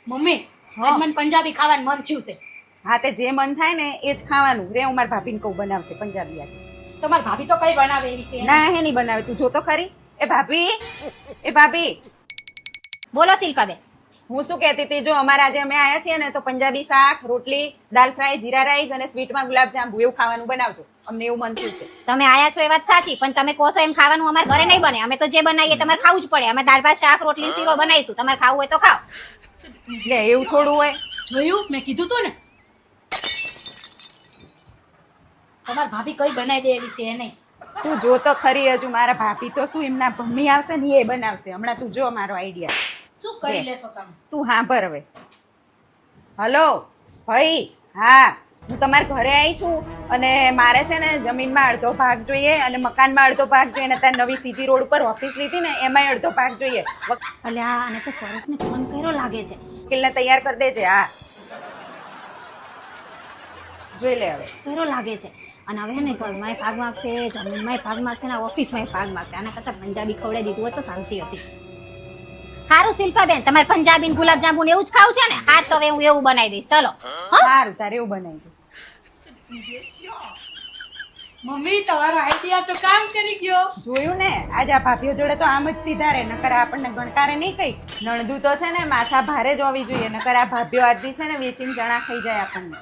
Mummy હા. આજ મને પંજાબી ખાવાનું મન થયું છે. હા તે જે મન થાય ને એ જ ખાવાનું રે. હું મારા ભાભીને કહું બનાવશે પંજાબી આજે. તમારી ભાભી તો કઈ બનાવે એવી છે. ના હે નહીં બનાવે. તું જો તો ખરી. એ ભાભી બોલો શિલ્પાબેન. હું શું કહેતી હતી, જો અમારે આજે અમે આયા છીએ ને તો પંજાબી શાક, રોટલી, દાલ ફ્રાય, જીરા રાઈસ અને સ્વીટમાં ગુલાબજાંબુ એવું ખાવાનું બનાવજો. અમને એવું મન થયું છે. તમે આયા છો એ વાત સાચી, પણ તમે કહો છો એમ ખાવાનું અમારે ઘરે નહીં બને. અમે તો જે બનાવીએ તમારે ખાવું જ પડે. અમે દાળ ભાત શાક રોટલી શીરો બનાવીશું. તમારે ખાવું હોય તો ખાઓ. લે એવું થોડું હોય. જોયું મેં કીધું તું ને તમારી ભાભી કઈ બનાવી દે એવી છે નહીં. તું જો તો ખરી. હજુ મારા ભાભી તો શું એમના મમ્મી આવશે ને એ બનાવશે. હમણાં તું જો મારો આઈડિયા. શું કરી લેશો તમે? તું સાંભળ હવે. હલો ભાઈ. હા હું તમારા ઘરે આવી છું અને મારે છે ને જમીનમાં અડધો ભાગ જોઈએ અને મકાનમાં અડધો ભાગ જોઈએ અને ત્યાં નવી સીજી રોડ ઉપર ઓફિસ લીધી ને એમાંય અડધો ભાગ જોઈએ. અલ્યા આને તો પરસને ફોન કર્યો લાગે છે. વકીલને તૈયાર કરી દેજે. હા જોઈ લે હવે. કર્યો લાગે છે. અને હવે ને ઘરમાંય ભાગ માગશે, જમીનમાંય ભાગ માગશે ને ઓફિસમાંય ભાગ માગશે. આના કરતાં પંજાબી ખવડાવી દીધું હોત તો શાંતિ હતી. સારું શિલ્પાબેન, તમારે પંજાબી ગુલાબજાંબુ ને એવું જ ખાવું છે ને? હા તો હવે હું એવું બનાવી દઈશ. ચલો. સારું તારે એવું બનાવી દે. મમ્મી તમારો આઈડિયા તો કામ કરી ગયો. જોયું ને આજે આ ભાભીઓ જોડે તો આમ જ સીધા રહે. નકર આપણને ગણકારે નહીં કઈ. નણદુ તો છે ને માથા ભારે જ હોવી જોઈએ. નકર આ ભાભીઓ આદિ છે ને વેચીને ચણા ખાઈ જાય આપણને.